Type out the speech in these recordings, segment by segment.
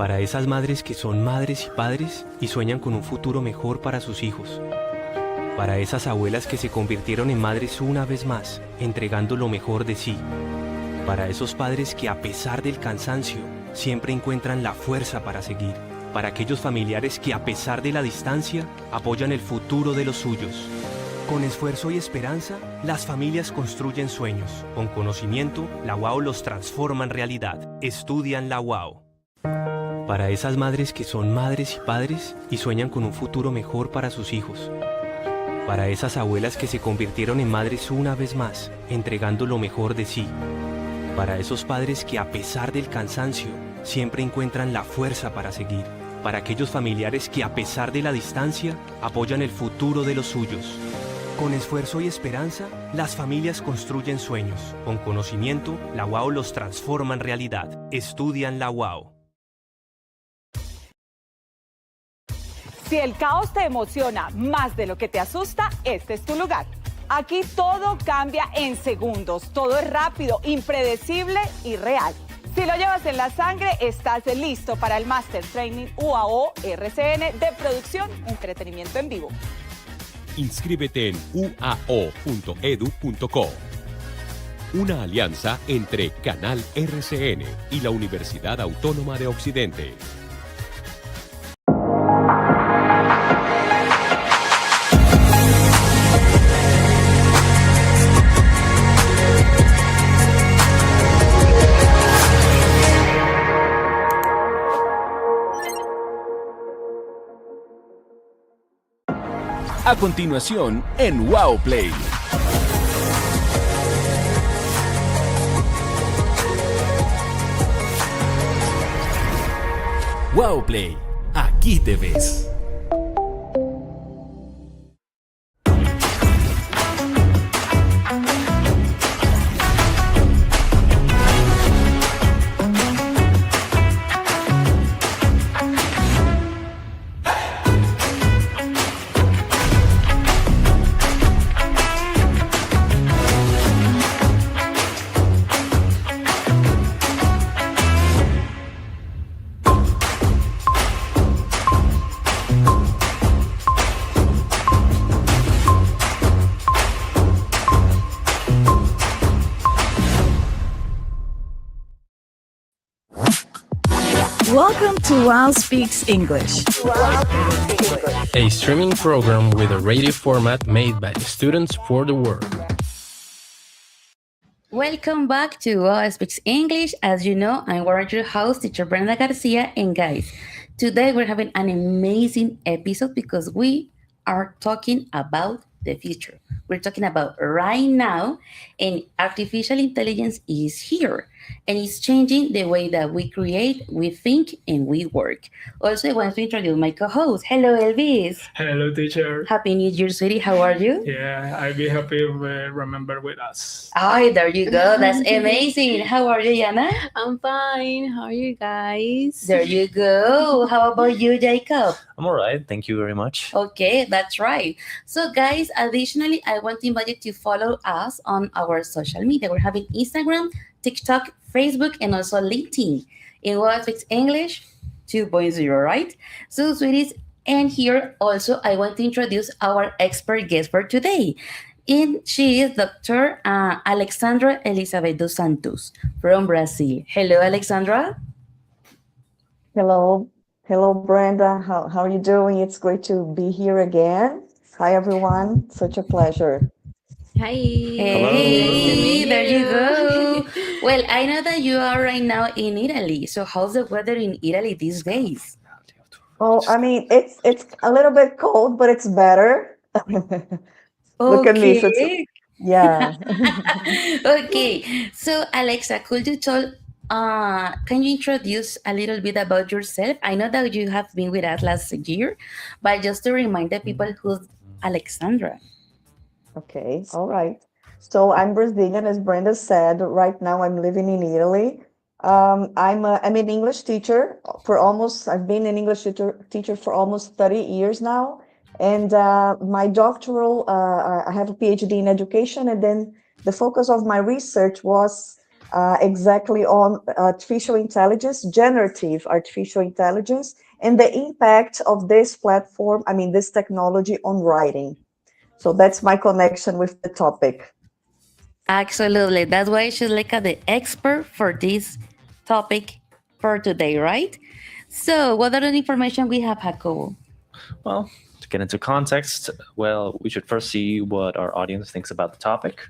Para esas madres que son madres y padres y sueñan con un futuro mejor para sus hijos. Para esas abuelas que se convirtieron en madres una vez más, entregando lo mejor de sí. Para esos padres que a pesar del cansancio, siempre encuentran la fuerza para seguir. Para aquellos familiares que a pesar de la distancia, apoyan el futuro de los suyos. Con esfuerzo y esperanza, las familias construyen sueños. Con conocimiento, la UAO los transforma en realidad. Estudian la UAO. Para esas madres que son madres y padres y sueñan con un futuro mejor para sus hijos. Para esas abuelas que se convirtieron en madres una vez más, entregando lo mejor de sí. Para esos padres que a pesar del cansancio, siempre encuentran la fuerza para seguir. Para aquellos familiares que a pesar de la distancia, apoyan el futuro de los suyos. Con esfuerzo y esperanza, las familias construyen sueños. Con conocimiento, la UAO los transforma en realidad. Estudian la UAO. Si el caos te emociona más de lo que te asusta, este es tu lugar. Aquí todo cambia en segundos, todo es rápido, impredecible y real. Si lo llevas en la sangre, estás listo para el Master Training UAO RCN de producción, entretenimiento en vivo. Inscríbete en uao.edu.co. Una alianza entre Canal RCN y la Universidad Autónoma de Occidente. A continuación, en UAO Play. UAO Play, aquí te ves. Welcome to UAO Speaks English. A streaming program with a radio format made by the students for the world. Welcome back to UAO Speaks English. As you know, I'm one of your host, teacher Brenda Garcia. And guys, today we're having an amazing episode because we are talking about the future. We're talking about right now, and artificial intelligence is here. And it's changing the way that we create, we think, and we work. Also, I want to introduce my co-host. Hello, Elvis. Hello, teacher. Happy New Year, sweetie. How are you? Yeah, I'll be happy if remember with us. Oh, there you go. That's amazing. How are you, Yana? I'm fine. How are you guys? There you go. How about you, Jacob? I'm all right. Thank you very much. Okay, that's right. So, guys, additionally, I want to invite you to follow us on our social media. We're having Instagram, TikTok, Facebook, and also LinkedIn in UAO Speaks English 2.0, right? So, sweeties, and here also I want to introduce our expert guest for today. And she is Dr. Alexandra Elizabeth dos Santos from Brazil. Hello, Alexandra. Hello. Hello, Brenda. How are you doing? It's great to be here again. Hi, everyone. Such a pleasure. Hi. Hey, there you go. Well, I know that you are right now in Italy. So how's the weather in Italy these days? Oh, I mean, it's a little bit cold, but it's better. Look at me. So yeah. Okay. So, Alexa, could you can you introduce a little bit about yourself? I know that you have been with us last year, but just to remind the people who's Alexandra. Okay. All right. So I'm Brazilian, as Brenda said. Right now, I'm living in Italy. I'm an English teacher I've been an English teacher for almost 30 years now. And my doctoral, I have a PhD in education. And then the focus of my research was exactly on artificial intelligence, generative artificial intelligence, and the impact of this platform, this technology on writing. So that's my connection with the topic. Absolutely. That's why she's like the expert for this topic for today, right? So what other information we have, Jacobo? Well, to get into context, we should first see what our audience thinks about the topic.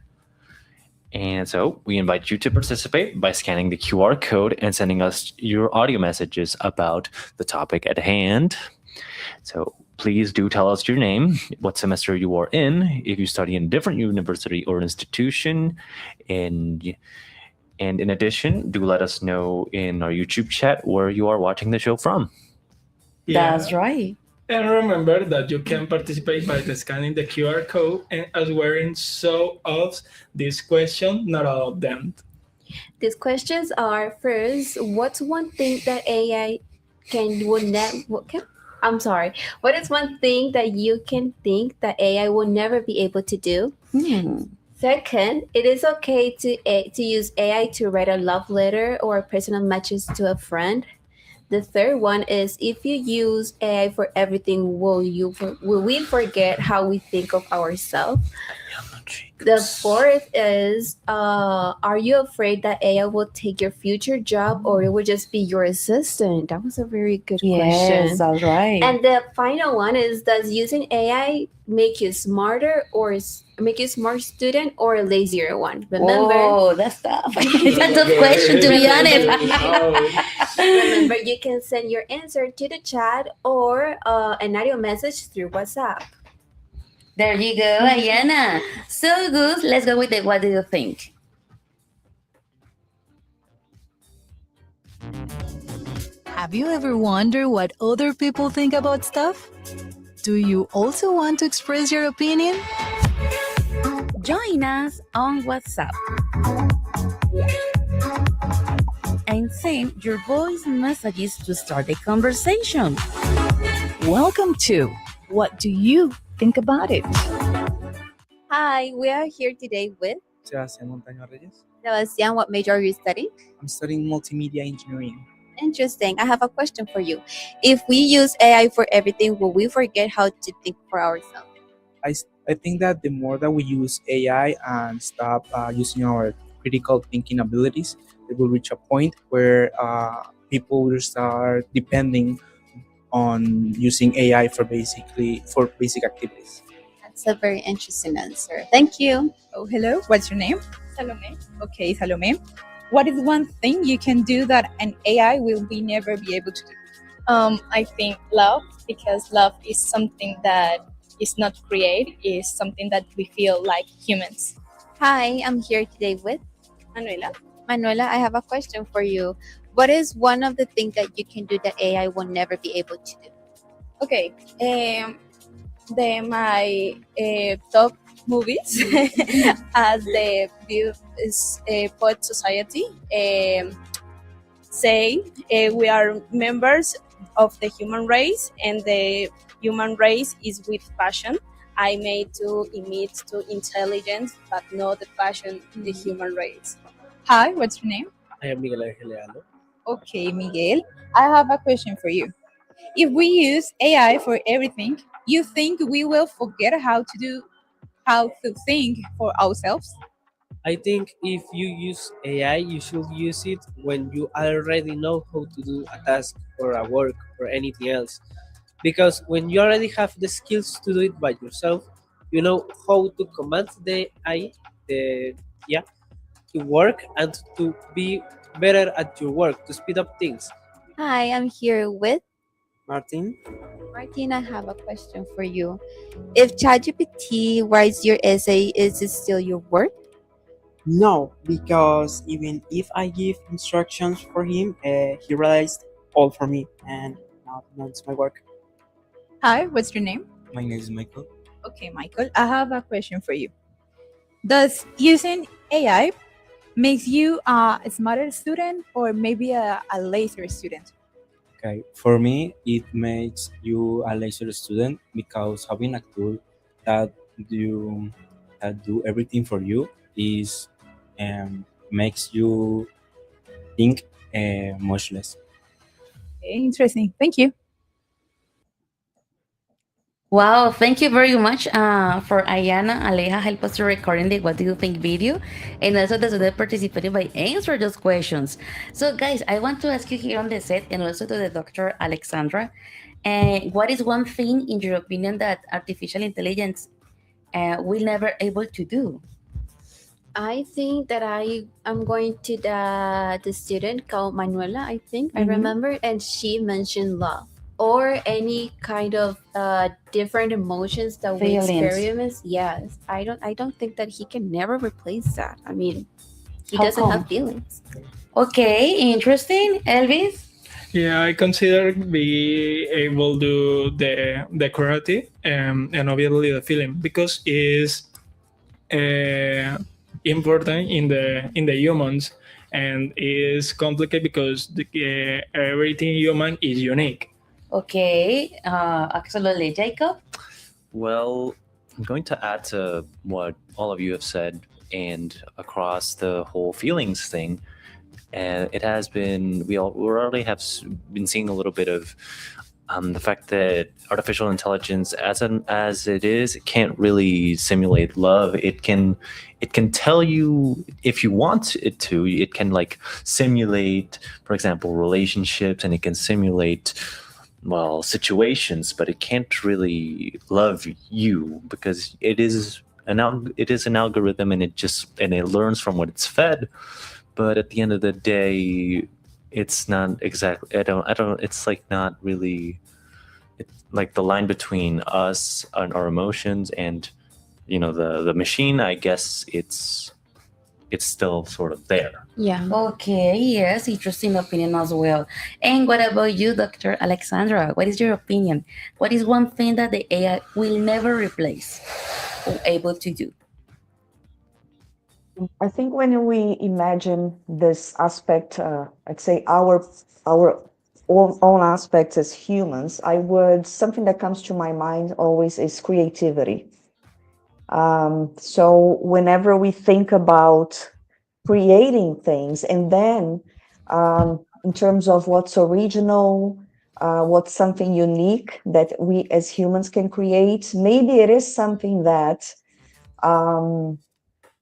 And so we invite you to participate by scanning the QR code and sending us your audio messages about the topic at hand. So please do tell us your name, what semester you are in, if you study in a different university or institution. And in addition, do let us know in our YouTube chat where you are watching the show from. Yeah. That's right. And remember that you can participate by scanning the QR code and answering some of these questions, not all of them. These questions are, first, what's one thing that AI what is one thing that you can think that AI will never be able to do? Second, it is okay to use AI to write a love letter or personal message to a friend. The third one is if you use AI for everything, will we forget how we think of ourselves? The fourth is, are you afraid that AI will take your future job or it will just be your assistant? That was a very good Yes, question. all right. And the final one is, does using AI make you smarter or make you a smart student or a lazier one? Remember, Oh, that's tough. It's a tough question, to be honest. remember, you can send your answer to the chat or an audio message through WhatsApp. There you go, Ayana. So good. Let's go with the what do you think? Have you ever wondered what other people think about stuff? Do you also want to express your opinion? Join us on WhatsApp and send your voice messages to start the conversation. Welcome to What Do You Think About It? Hi, we are here today with Sebastián Montaño Reyes. Sebastian. What major are you studying? I'm studying multimedia engineering. Interesting. I have a question for you. If we use AI for everything, will we forget how to think for ourselves? I think that the more that we use AI and stop using our critical thinking abilities, it will reach a point where people will start depending on using AI for basic activities. That's a very interesting answer. Thank you. Oh, hello. What's your name? Salome. Okay, Salome. What is one thing you can do that an AI will never be able to do? I think love, because love is something that is not created, is something that we feel like humans. Hi, I'm here today with Manuela. Manuela. I have a question for you. What is one of the things that you can do that AI will never be able to do? Okay. My top movies as the Poet Society say we are members of the human race, and the human race is with passion. I made to emit to intelligence, but not the passion in the human race. Hi, what's your name? I am Miguel Ángel Leandro. Okay, Miguel. I have a question for you. If we use AI for everything, you think we will forget how to think for ourselves? I think if you use AI, you should use it when you already know how to do a task or a work or anything else. Because when you already have the skills to do it by yourself, you know how to command the AI, to work and to be better at your work, to speed up things. Hi, I'm here with Martin? Martin. I have a question for you. If ChatGPT writes your essay, is it still your work? No, because even if I give instructions for him, he realized all for me, and now it's my work. Hi, what's your name? My name is Michael. Okay, Michael, I have a question for you. Does using AI makes you a smarter student or maybe a lazier student? Okay, for me, it makes you a lazier student because having a tool that do everything for you is makes you think much less. Okay, interesting. Thank you. Wow, thank you very much for Ayana Aleja help us to recording the What Do You Think video, and also the student participating by answer those questions. So guys, I want to ask you here on the set and also to the Dr. Alexandra, what is one thing in your opinion that artificial intelligence will never able to do? I think that I am going to the student called Manuela, I think. I Mhm. remember, and she mentioned love or any kind of different emotions that we Feelings. experience. Yes, I don't think that he can never replace that. I mean, he How doesn't come? have feelings. Okay, interesting. Elvis? Yeah, I consider be able to do the creative and obviously the feeling, because it's important in the humans, and is complicated because everything human is unique. Okay, absolutely. Jacob? Well, I'm going to add to what all of you have said. and across the whole feelings thing. And it has been, we already have been seeing a little bit of the fact that artificial intelligence, as it is, it can't really simulate love. It can tell you if you want it to. It can like simulate, for example, relationships, and it can simulate, well, situations, but it can't really love you because it is an algorithm, and it learns from what it's fed. But at the end of the day, it's not exactly. I don't. It's like not really. It's like the line between us and our emotions and, the machine. I guess it's still sort of there. Yeah. Okay. Yes. Interesting opinion as well. And what about you, Dr. Alexandra? What is your opinion? What is one thing that the AI will never replace or able to do? I think when we imagine this aspect, I'd say our own aspects as humans, something that comes to my mind always is creativity. So whenever we think about creating things, and then in terms of what's original, what's something unique that we as humans can create, maybe it is something that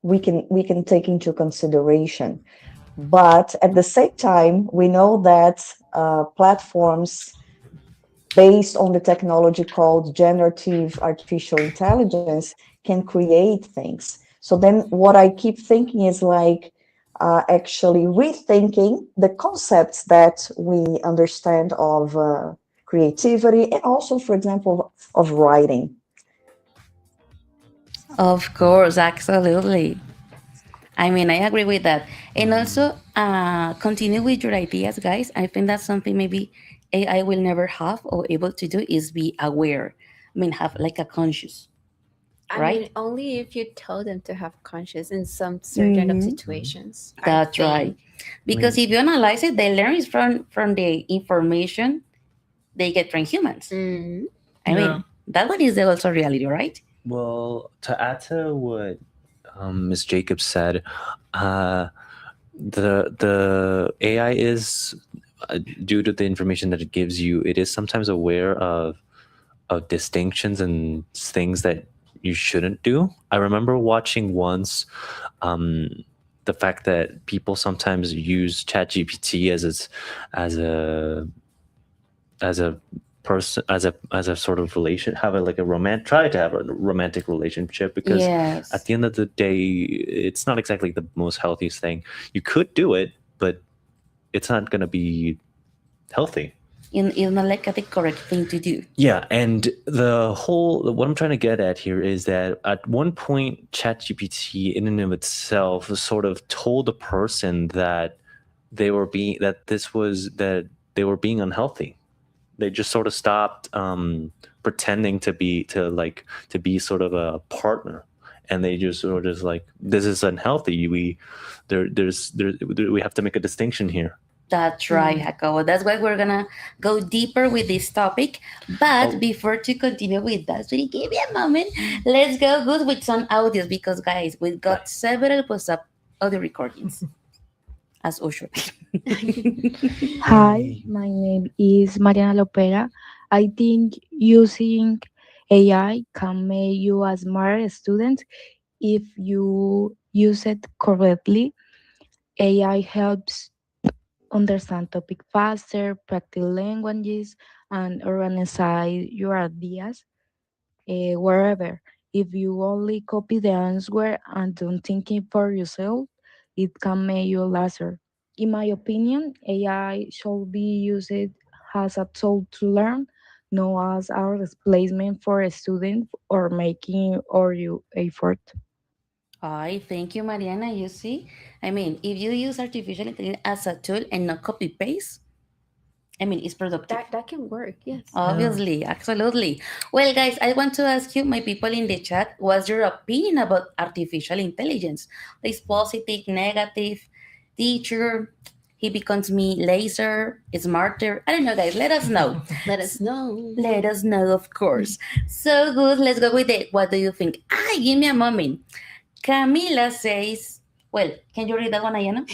we can take into consideration. But at the same time, we know that platforms based on the technology called generative artificial intelligence can create things. So then what I keep thinking is like actually rethinking the concepts that we understand of creativity, and also, for example, of writing. Of course, absolutely. I mean, I agree with that. And also, continue with your ideas, guys. I think that's something maybe AI will never have or able to do is be aware. I mean, have like a conscious. I mean, only if you tell them to have conscious in some certain of situations. That's right. Because if you analyze it, they learn from the information they get from humans. I mean, that one is also reality, right? Well, to add to what Ms. Jacobs said, the AI is, due to the information that it gives you, it is sometimes aware of distinctions and things that you shouldn't do. I remember watching once the fact that people sometimes use ChatGPT as a sort of relation, try to have a romantic relationship, because at the end of the day, it's not exactly the most healthiest thing. You could do it, but it's not going to be healthy. It's not like the correct thing to do. Yeah, and what I'm trying to get at here is that at one point, ChatGPT in and of itself sort of told a person that they were being unhealthy. They just sort of stopped pretending to be sort of a partner, and they just sort of like, this is unhealthy. We have to make a distinction here. That's right, Jacobo. That's why we're gonna go deeper with this topic. But before to continue with that, so give me a moment. Let's go good with some audios, because guys, we've got several WhatsApp audio recordings. As usual. Hi, my name is Mariana Lopera. I think using AI can make you a smart student if you use it correctly. AI helps understand topic faster, practice languages, and organize your ideas wherever. If you only copy the answer and don't think it for yourself, it can make you lazy. In my opinion, AI should be used as a tool to learn, not as a replacement for a student or making or you effort. Thank you, Mariana. You see, I mean, if you use artificial intelligence as a tool and not copy paste, I mean, it's productive. That can work, yes. Obviously, absolutely. Well, guys, I want to ask you, my people in the chat, what's your opinion about artificial intelligence? Is positive, negative, teacher? He becomes me lazier, smarter. I don't know, guys. Let us know. Let us know. Let us know, of course. So good. Let's go with it. What do you think? Give me a moment. Camila says, well, can you read that one, Ayana?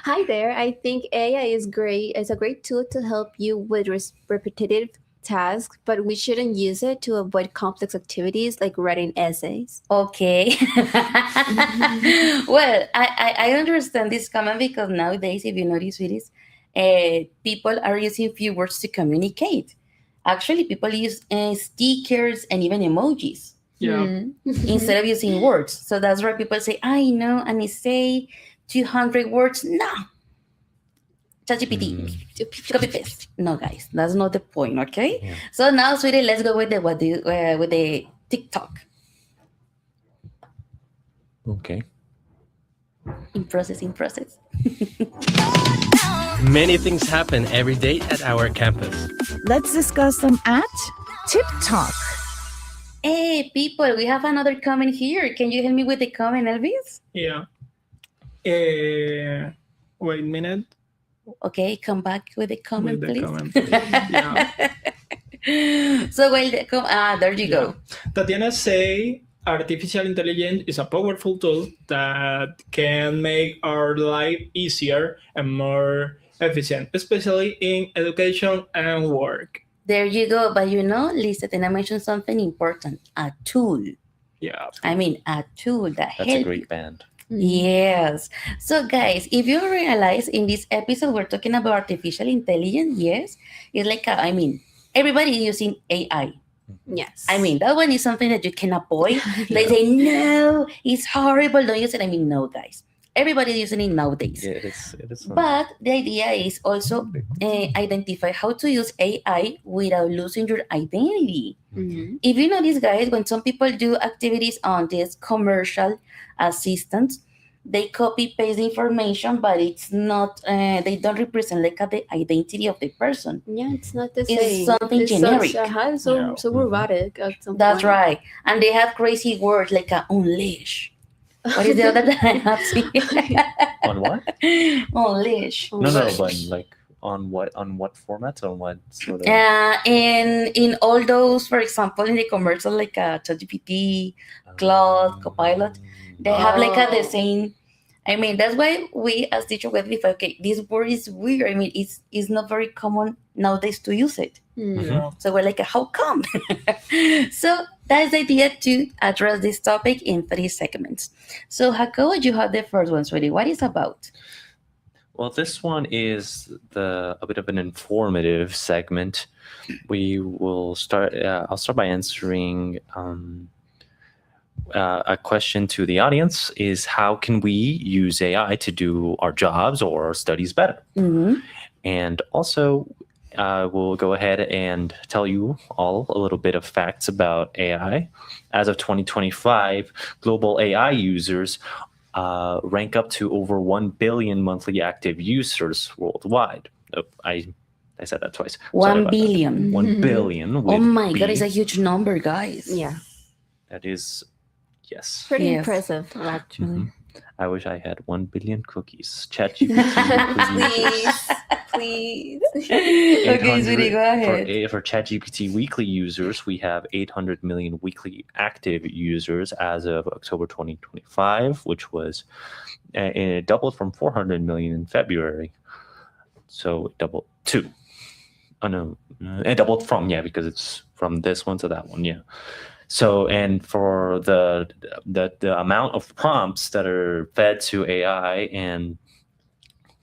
Hi there. I think AI is great. It's a great tool to help you with repetitive tasks, but we shouldn't use it to avoid complex activities like writing essays. Okay. Well, I understand this comment because nowadays, if you notice, sweeties, people are using few words to communicate. Actually, people use stickers and even emojis. Yeah. Instead of using words. So that's why people say, I know, and it say 200 words. No. ChatGPT. Copy paste. No, guys, that's not the point, okay? Yeah. So now, sweetie, let's go with the TikTok. Okay. In process. Many things happen every day at our campus. Let's discuss them at TikTok. Hey, people, we have another comment here. Can you help me with the comment, Elvis? Yeah. Wait a minute. Okay, come back with the comment, With the please. comment, please. Yeah. So, well, there you go. Tatiana say artificial intelligence is a powerful tool that can make our life easier and more efficient, especially in education and work. There you go. But Lisa, then I mentioned something important. A tool. Yeah. I mean, a tool that That's helps a great band. Yes. So, guys, if you realize in this episode, we're talking about artificial intelligence. Yes. It's like, everybody using AI. Yes. I mean, that one is something that you can avoid. They say, no, it's horrible. Don't use it. I mean, no, guys. Everybody's using it nowadays. Yeah, it is. But the idea is also identify how to use AI without losing your identity. If you notice, guys, when some people do activities on this commercial assistants, they copy paste the information, but it's not. They don't represent like the identity of the person. Yeah, it's not the It's same. something generic. So robotic. At some That's point. right. And they have crazy words like unleash. What is the other that I have seen? On what? Unleash. No, but like on what format? On what sort of? In all those, for example, in the commercial, like ChatGPT, Claude, Copilot, they have like the same. I mean, that's why we as teachers we think, okay, this word is weird. I mean, it's not very common nowadays to use it. So we're like, how come? So that's the idea to address this topic in 3 segments. So Jacobo, you have the first one, sweetie. What is about? Well, this one is a bit of an informative segment. We will start. I'll start by answering a question to the audience: is how can we use AI to do our jobs or our studies better? And also, we'll go ahead and tell you all a little bit of facts about AI. As of 2025, global AI users rank up to over 1 billion monthly active users worldwide. Oh, I said that twice. 1 billion. 1 billion. Oh my God, it's a huge number, guys. Yeah. That is, yes. Pretty impressive, actually. I wish I had 1 billion cookies. ChatGPT. Please. Okay, sweetie, go ahead. For ChatGPT weekly users, we have 800 million weekly active users as of October 2025, which was it doubled from 400 million in February. So it doubled two. Oh no, it doubled from, because it's from this one to that one, So, and for the amount of prompts that are fed to AI, and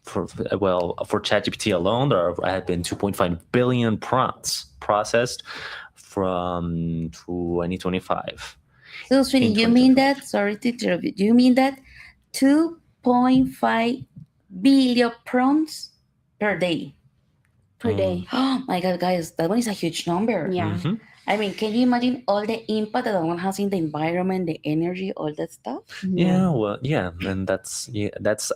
for ChatGPT alone, there have been 2.5 billion prompts processed from 2025. So, sweetie, you mean that? Sorry to interrupt you. You mean that 2.5 billion prompts per day? Per day. Oh my God, guys, that one is a huge number. Yeah. I mean, can you imagine all the impact that one has in the environment, the energy, all that stuff? And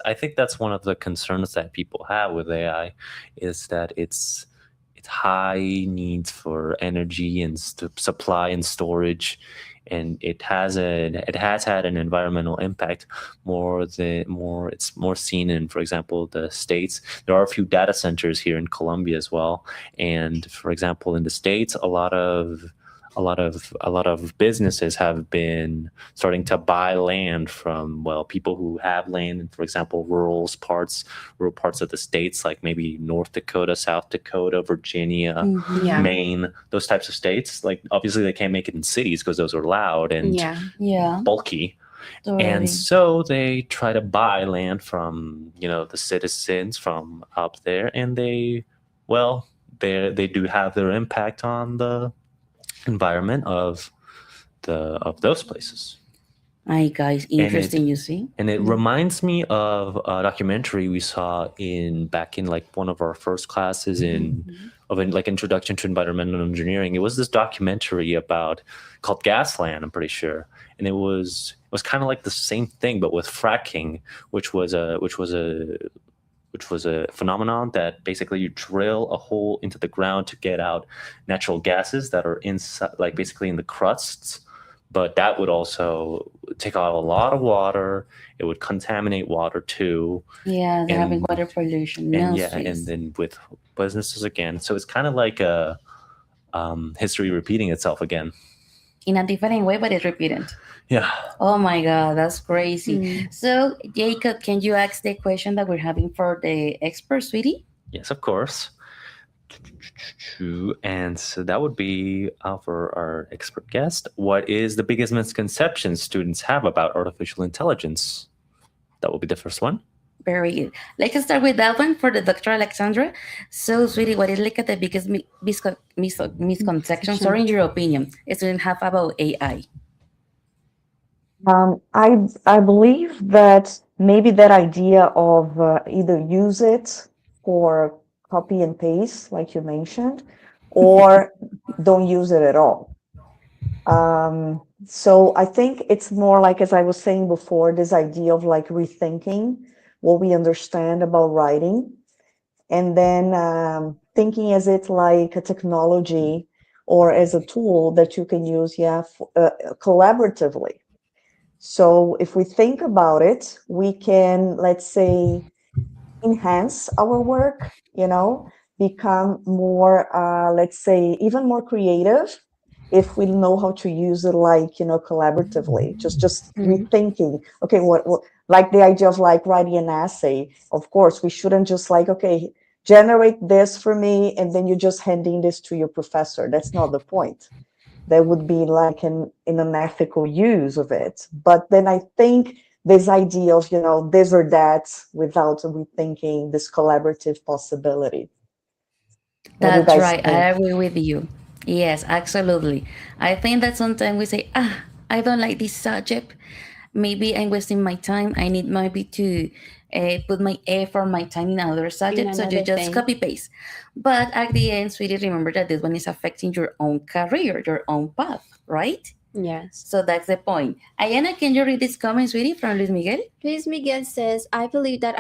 I think that's one of the concerns that people have with AI, is that it's high needs for energy and supply and storage, and it has had an environmental impact. It's more seen in, for example, the States. There are a few data centers here in Colombia as well, and for example, in the States, a lot of a lot of businesses have been starting to buy land from, well, people who have land in, for example, rural parts of the states, like maybe North Dakota, South Dakota, Virginia, Mhm. Yeah. Maine, those types of states. Like obviously they can't make it in cities because those are loud and Yeah. bulky. Totally. And so they try to buy land from, the citizens from up there, and they do have their impact on the environment of those places. Hi guys, interesting, you see? And it reminds me of a documentary we saw back in like one of our first classes like Introduction to Environmental Engineering. It was this documentary called Gasland, I'm pretty sure. And it was kind of like the same thing, but with fracking, which was a phenomenon that basically you drill a hole into the ground to get out natural gases that are inside, like basically in the crusts. But that would also take out a lot of water. It would contaminate water too. Yeah, they're having water pollution. And Streets. and then with businesses again. So it's kind of like a history repeating itself again. In a different way, but it's repeated. Yeah. Oh my God, that's crazy. So, Jacob, can you ask the question that we're having for the expert, sweetie? Yes, of course. And so that would be for our expert guest. What is the biggest misconception students have about artificial intelligence? That will be the first one. Very good. Let's start with that one for the Dr. Alexandra. So, sweetie, what is like the biggest misconception, in your opinion, students have about AI? I believe that maybe that idea of either use it for copy and paste, like you mentioned, or don't use it at all. So I think it's more like, as I was saying before, this idea of like rethinking what we understand about writing, and then thinking as it like a technology or as a tool that you can use, collaboratively. So if we think about it, we can, let's say, enhance our work, become more, let's say, even more creative if we know how to use it, like, collaboratively, just rethinking, okay, what, like the idea of like writing an essay. Of course, we shouldn't just like, okay, generate this for me, and then you're just handing this to your professor. That's not the point. There would be like an ethical use of it. But then I think this idea of, this or that without rethinking this collaborative possibility. That's right. I agree with you. Yes, absolutely. I think that sometimes we say, I don't like this subject. Maybe I'm wasting my time. I need maybe to put my effort, my time in another subject. So you just copy paste. But at the end, sweetie, remember that this one is affecting your own career, your own path, right? Yes. So that's the point. Ayana, can you read this comment, sweetie, from Luis Miguel? Luis Miguel says, I believe that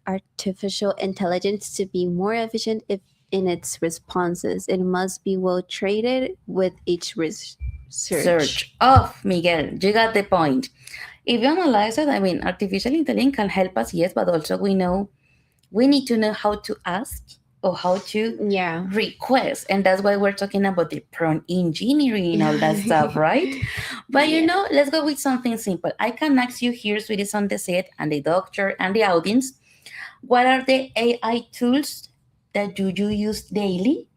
artificial intelligence to be more efficient in its responses. It must be well trained with each search. Oh, Miguel, you got the point. If you analyze it, artificial intelligence can help us, yes, but also we need to know how to ask or how to request. And that's why we're talking about the prompt engineering and all that stuff, right? But let's go with something simple. I can ask you here, sweeties, on the set, and the doctor and the audience, what are the AI tools that you use daily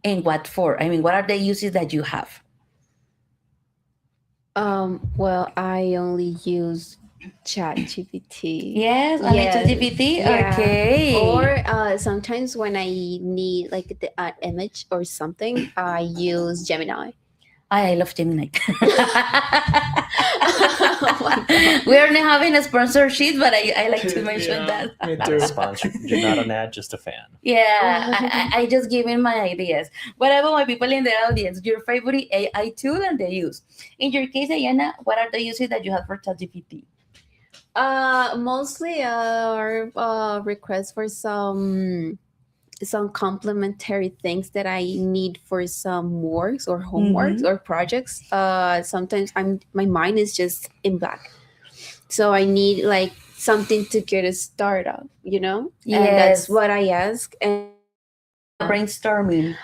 and what for? What are the uses that you have? Well, I only use ChatGPT. Yes, only ChatGPT? Yeah. Okay. Or sometimes when I need like the image or something, I use Gemini. I love Gemini. We are not having a sponsorship, but I like to mention that. Not a sponsor. You're not an ad, just a fan. Yeah, I just give in my ideas. What about my people in the audience? Your favorite AI tool and the use? In your case, Ayana, what are the uses that you have for ChatGPT? Mostly requests for some complementary things that I need for some works or homeworks or projects. Sometimes my mind is just in black, so I need like something to get a start up, and that's what I ask. And brainstorming.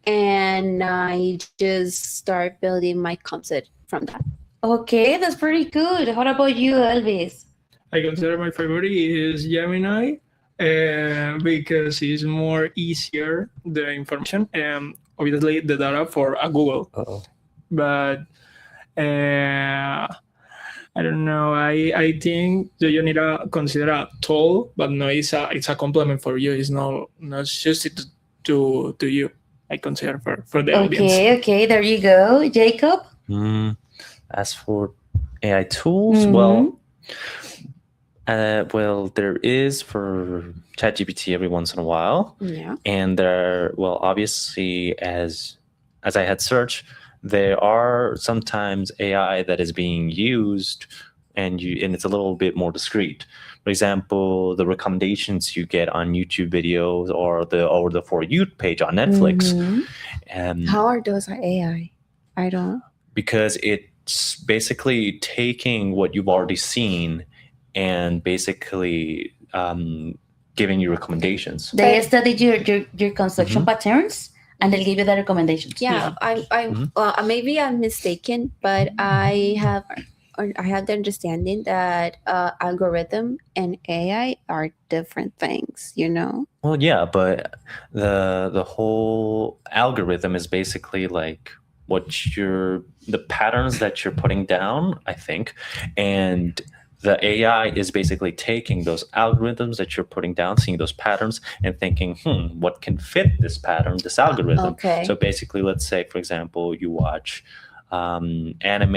and I just start building my concept from that. Okay, that's pretty good. How about you, Elvis? I consider my favorite is Gemini because it's more easier the information and obviously the data for a Google. But I don't know. I think that you need to consider a tool, but no, it's a complement for you. It's not just to you. I consider for the audience. Okay, there you go, Jacob. As for AI tools, well, there is for ChatGPT every once in a while, and obviously as I had searched, there are sometimes AI that is being used, and it's a little bit more discreet. For example, the recommendations you get on YouTube videos or the For You page on Netflix. How are those AI? I don't. Because it's basically taking what you've already seen and basically giving you recommendations. They study your construction patterns, and they'll give you the recommendations. Yeah, maybe I'm mistaken, but I have the understanding that algorithm and AI are different things. Well, yeah, but the whole algorithm is basically like the patterns that you're putting down, I think, and the AI is basically taking those algorithms that you're putting down, seeing those patterns, and thinking, what can fit this pattern, this algorithm? Okay. So basically, let's say, for example, you watch anime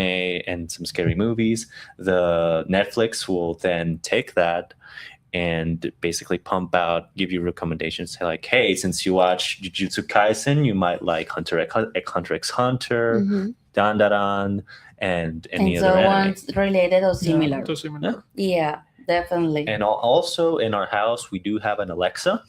and some scary movies. The Netflix will then take that and basically give you recommendations. Say like, hey, since you watch Jujutsu Kaisen, you might like Hunter x Hunter, Dan Dan Dan, and any other anime. Ones related or similar. Yeah, definitely. And also in our house, we do have an Alexa.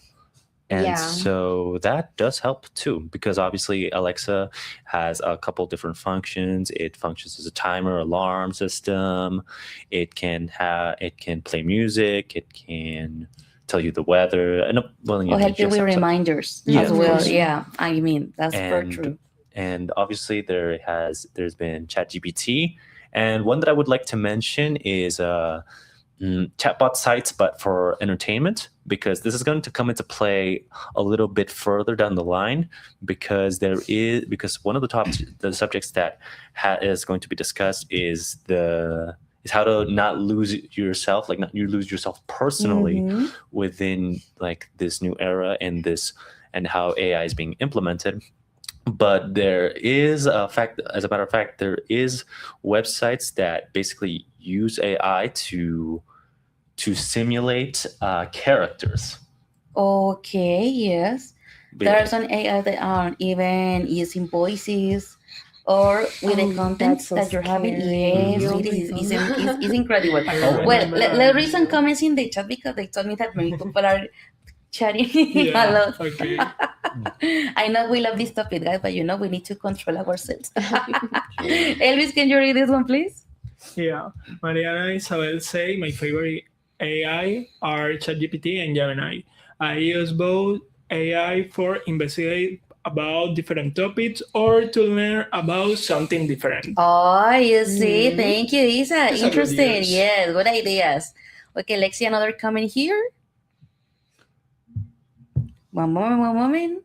And so that does help too, because obviously Alexa has a couple different functions. It functions as a timer, alarm system. It can play music. It can tell you the weather, and help you with reminders as well. Yeah, I mean that's very true. And obviously there's been ChatGPT, and one that I would like to mention is chatbot sites, but for entertainment, because this is going to come into play a little bit further down the line, because one of the subjects that is going to be discussed is how to not lose yourself, like not you lose yourself personally within like this new era and how AI is being implemented. But there is as a matter of fact, there is websites that basically use AI to simulate characters. Okay, yes. There are some AI that are even using voices or with the content that you're having. Yes, it's incredible. Well, let's read some comments in the chat because they told me that many people are chatting a lot. Okay. I know we love this topic, guys, but we need to control ourselves. Elvis, can you read this one, please? Yeah. Mariana Isabel say my favorite AI are ChatGPT and Gemini. I use both AI for investigate about different topics or to learn about something different. Oh, you see. Thank you, Isa. Interesting. Yes, good ideas. Okay, let's see another comment here. One moment.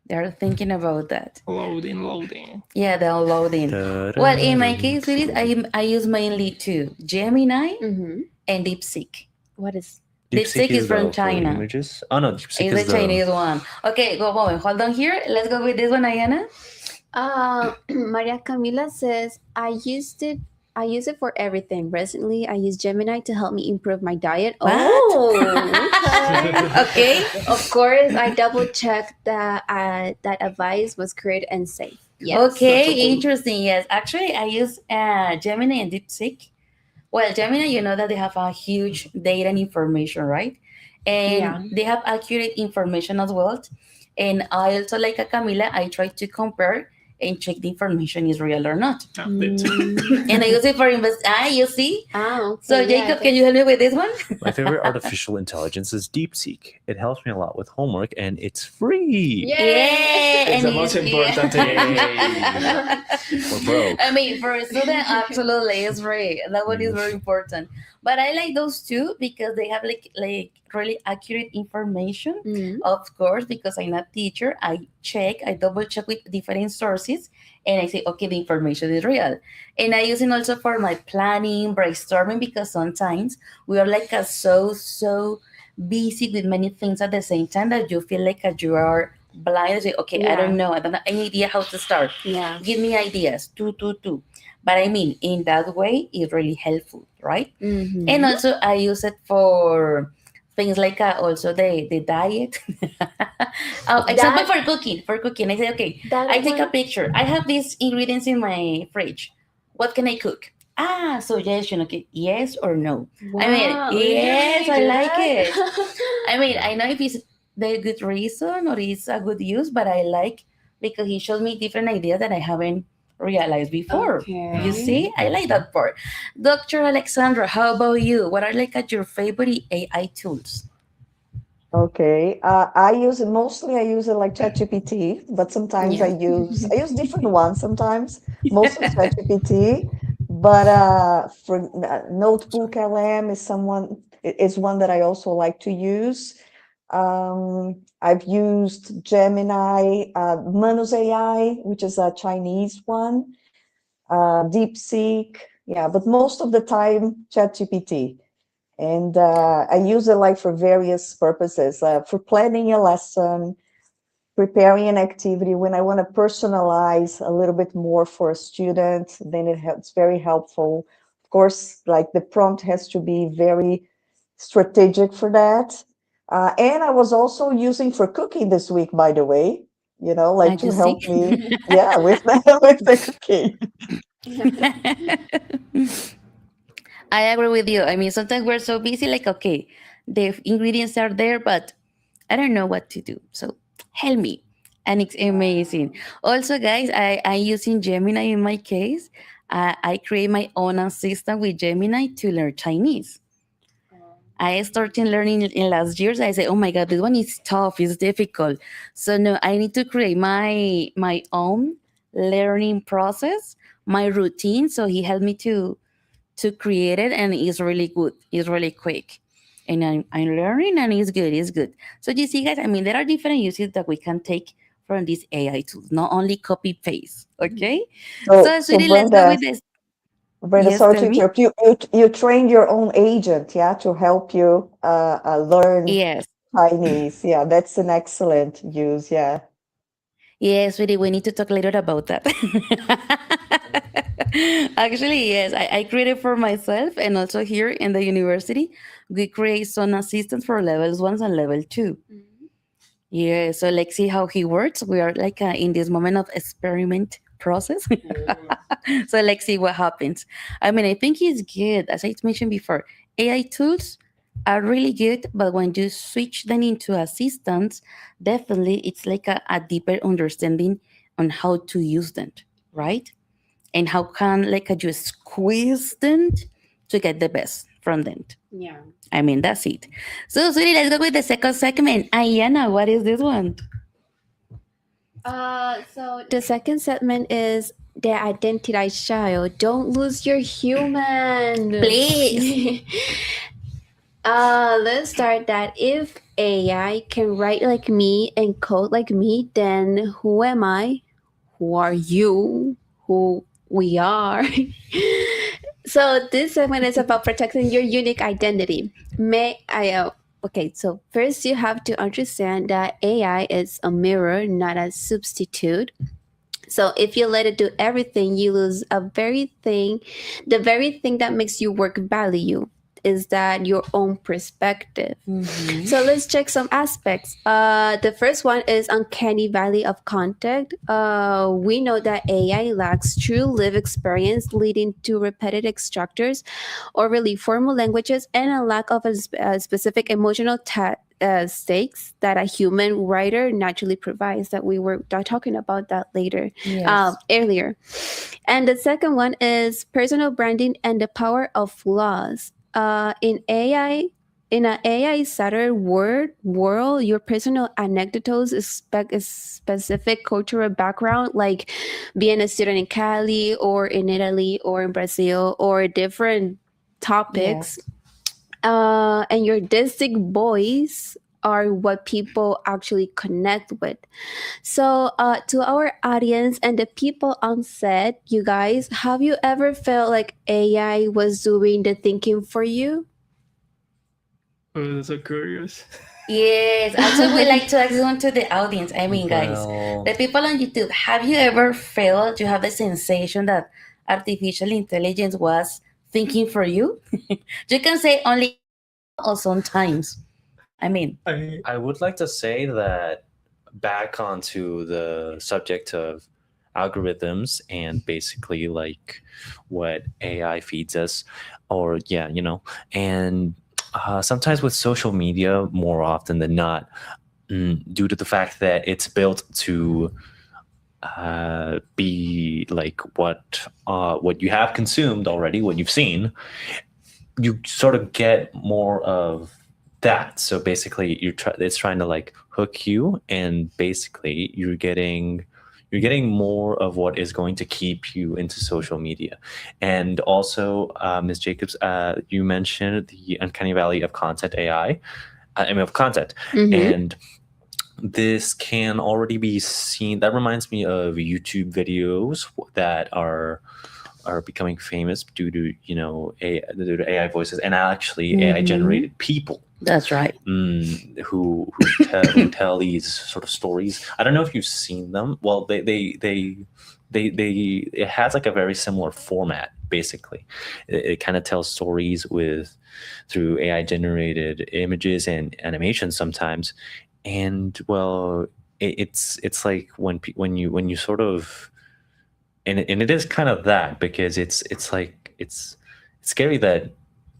They're thinking about that. Loading. Yeah, downloading. Well, in my case, I use mainly two, Gemini and DeepSeek. What is DeepSeek is from China. Images. Oh no, DeepSeek is the Chinese one. Okay, go moment. Hold on here. Let's go with this one, Ayana. Maria Camila says, I use it for everything. Recently, I use Gemini to help me improve my diet. What? Oh, okay. Of course, I double checked that advice was correct and safe. Yes. Okay, interesting. Yes, actually, I use Gemini and DeepSeek. Well, Gemini, you know that they have a huge data and information, right? And they have accurate information as well. And I also, like Camila, I try to compare and check the information is real or not. Mm. And I use it for you see? Okay, So Jacob, can you help me with this one? My favorite artificial intelligence is DeepSeek. It helps me a lot with homework and it's free. Yeah, It's the most important thing. We're broke. I mean, for a student, absolutely, it's free. That one is very important. But I like those two because they have like really accurate information. Of course, because I'm not teacher, I double check with different sources, and I say, okay, the information is real. And I use it also for my planning, brainstorming, because sometimes we are like so busy with many things at the same time that you feel like you are blind. I say, okay, I don't have any idea how to start. Yeah. Give me ideas, two. But I mean, in that way, it's really helpful, right? Mhm. And also, I use it for things like also the diet. Example for cooking. I say, okay, I take a picture. I have these ingredients in my fridge. What can I cook? Suggestion. Okay, yes or no. I Wow, mean, yes, I really like good. it. I mean, I know if it's the good reason or it's a good use, but I like because he showed me different ideas that I haven't realized before. Okay. You see, I like that part. Dr. Alexandra, how about you? What are like your favorite AI tools? Okay, I use it like ChatGPT, but sometimes I use different ones. Sometimes mostly ChatGPT, but for Notebook LM is one that I also like to use. I've used Gemini, Manus AI, which is a Chinese one, DeepSeek, but most of the time ChatGPT. And I use it like for various purposes, for planning a lesson, preparing an activity. When I want to personalize a little bit more for a student, then it's very helpful. Of course, like the prompt has to be very strategic for that. And I was also using for cooking this week, by the way, like to help me, with the cooking. I agree with you. I mean, sometimes we're so busy, like, okay, the ingredients are there, but I don't know what to do. So help me. And it's amazing. Also, guys, I'm using Gemini in my case. I create my own assistant with Gemini to learn Chinese. I started learning in last years. I say, oh my God, this one is tough, it's difficult. So no, I need to create my own learning process, my routine. So he helped me to create it, and it's really good. It's really quick. And I'm learning, and it's good. So you see, guys, I mean, there are different uses that we can take from these AI tools, not only copy paste. Okay. So sweetie, let's go with this. Brenda, Yes, sorry tell to me. interrupt you. You trained your own agent, to help you learn Yes. Chinese. Yeah, that's an excellent use. Yeah. Yes, sweetie, we need to talk later about that. Actually, yes, I created for myself, and also here in the university, we create some assistants for levels 1 and level 2. Yeah, so let's see how he works. We are like in this moment of experiment process. So let's see what happens. I mean, I think it's good. As I mentioned before, AI tools are really good, but when you switch them into assistants, definitely it's like a deeper understanding on how to use them, right? And how can like you squeeze them to get the best from them. Yeah. I mean, that's it. So, sweetie, let's go with the second segment. Ayana, what is this one? So the second segment is the identity child. Don't lose your human. Please. Let's start that. If AI can write like me and code like me, then who am I? Who are you? Who we are? So this segment is about protecting your unique identity. Okay, so first you have to understand that AI is a mirror, not a substitute. So if you let it do everything, you lose the very thing that makes your work value. Is that your own perspective? So let's check some aspects. The first one is uncanny valley of context. We know that AI lacks true live experience, leading to repetitive structures or really formal languages and a lack of a specific emotional stakes that a human writer naturally provides. That we were talking about that later, Yes. earlier. And the second one is personal branding and the power of laws. In AI, in an AI-centered world, your personal anecdotes, a specific cultural background, like being a student in Cali or in Italy or in Brazil or different topics, and your distinct voice are what people actually connect with. So, to our audience and the people on set, you guys, have you ever felt like AI was doing the thinking for you? Oh, that's so curious. Yes, also we like to ask one to the audience. I mean, guys, Well, the people on YouTube, have you ever felt you have the sensation that artificial intelligence was thinking for you? You can say only or sometimes. I mean, I would like to say that back onto the subject of algorithms and basically like what AI feeds us, or yeah, and sometimes with social media, more often than not, due to the fact that it's built to be like what you have consumed already, what you've seen, you sort of get more of that. So basically, it's trying to like hook you, and basically you're getting more of what is going to keep you into social media. And also, Ms. Jacobs, you mentioned the uncanny valley of content AI. I mean, of content, and this can already be seen. That reminds me of YouTube videos that are becoming famous due to AI voices, and actually AI generated people. That's right. Who tell these sort of stories. I don't know if you've seen them. Well, they it has like a very similar format. Basically, it kind of tells stories through AI generated images and animations sometimes. And well, it's like when you sort of, and it is kind of that, because it's like it's scary that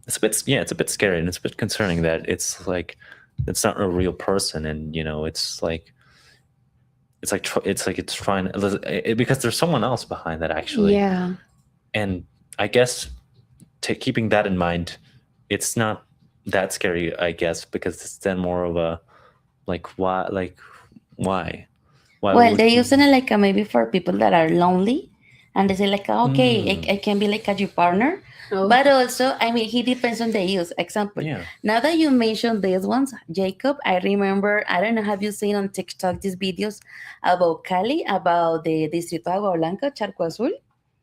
it's a bit scary, and it's a bit concerning that it's like it's not a real person, and it's like it's trying because there's someone else behind that actually. Yeah. And I guess keeping that in mind, it's not that scary, I guess, because it's then more of a why well, they're using it like maybe for people that are lonely, and they say like, okay, I can be like your partner. But also, I mean, he depends on the use. Example, now that you mentioned these ones, Jacob, I remember, I don't know, have you seen on TikTok these videos about Cali, about the Distrito Agua Blanca, Charco Azul?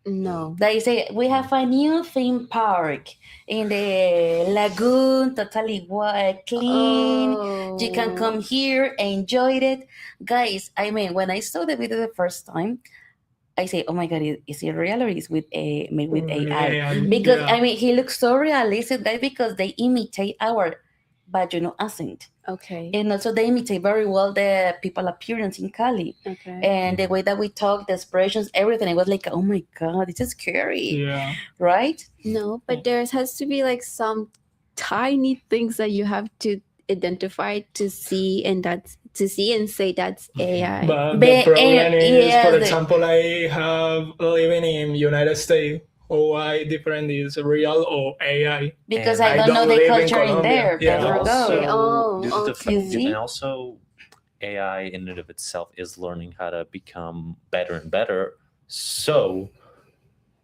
No. They say we have a new theme park in the lagoon, totally clean. You can come here, enjoy it. Guys, I mean, when I saw the video the first time, I say, oh my God, is it real or is it made with AI? Yeah, Because, yeah. I mean, he looks so realistic, guys, because they imitate our accent. Okay. And also they imitate very well the people appearance in Cali. Okay. And the way that we talk, the expressions, everything. It was like, oh my God, this is scary. Yeah. Right? No, but there has to be like some tiny things that you have to identify to see, and say that's AI. But the problem is, for the- example, I have living in United States. Why different is real or AI? Because And I don't know the live in culture in Colombia. there. Yeah. There we go. Oh, due to the okay. fact, and also AI in and of itself is learning how to become better and better. So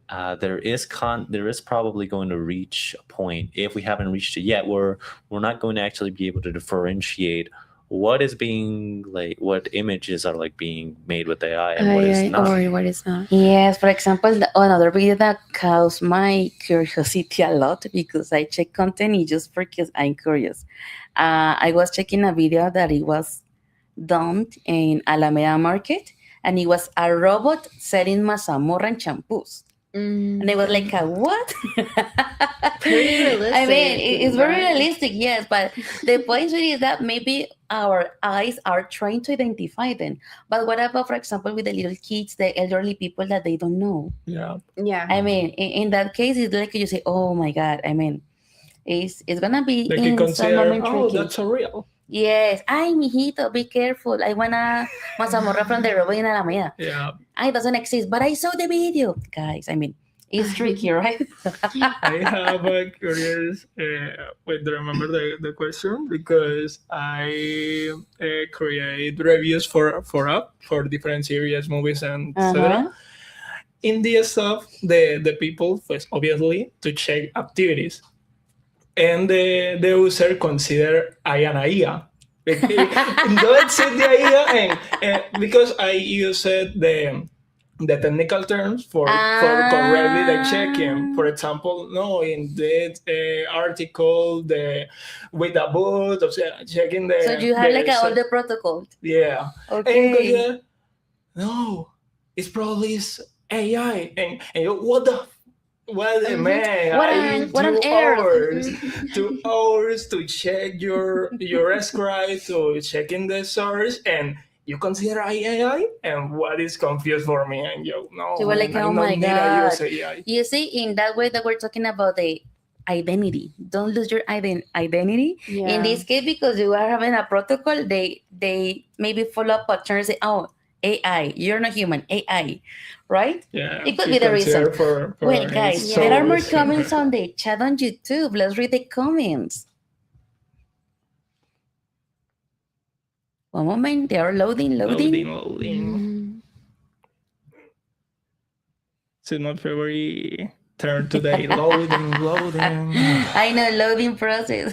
there is probably going to reach a point, if we haven't reached it yet, where we're not going to actually be able to differentiate what images are like being made with AI and what is not. Or what is not. Yes, for example, another video that caused my curiosity a lot, because I check content just because I'm curious. I was checking a video that it was done in Alameda Market, and it was a robot selling mazamorra and shampoos. And it was like, what? Pretty realistic. I mean, it's very right? realistic, yes, but the point really is that maybe our eyes are trying to identify them. But what about, for example, with the little kids, the elderly people that they don't know? Yeah. Yeah. I mean, in that case, it's like you say, oh my God, I mean, it's gonna be They can in some consider, moment oh, tricky. that's a real. Yes. Ay, mijito, be careful. I wanna mazamorra from the robot in Alameda. Yeah. It doesn't exist, but I saw the video. Guys, I mean, it's tricky, right? I have a curious, wait, do you remember the question? Because I create reviews for different series, movies, and etc. In the stuff, the people, pues, obviously, to check activities. And the user consider I an IA. No exist the IA, and because I used the technical terms for correctly the checking. For example, no, in that article, with the boot, of checking the. So you have like all the protocol. Yeah. Okay. And no, it's probably AI. And you, what the. Well, man, What on hours, 2 hours to check your script, to checking the source, and you consider AI, and what is confused for me, and no, You were like, I oh my don't need god. use AI. You see, in that way that we're talking about the identity. Don't lose your identity. Yeah. In this case, because you are having a protocol, they maybe follow up patterns. Say, oh, AI, you're not human, AI, right? Yeah, it could be the reason. For Well, guys, there are more comments on the chat on YouTube. Let's read the comments. One moment, they are loading. It's not very turn today. Loading. I know, loading process.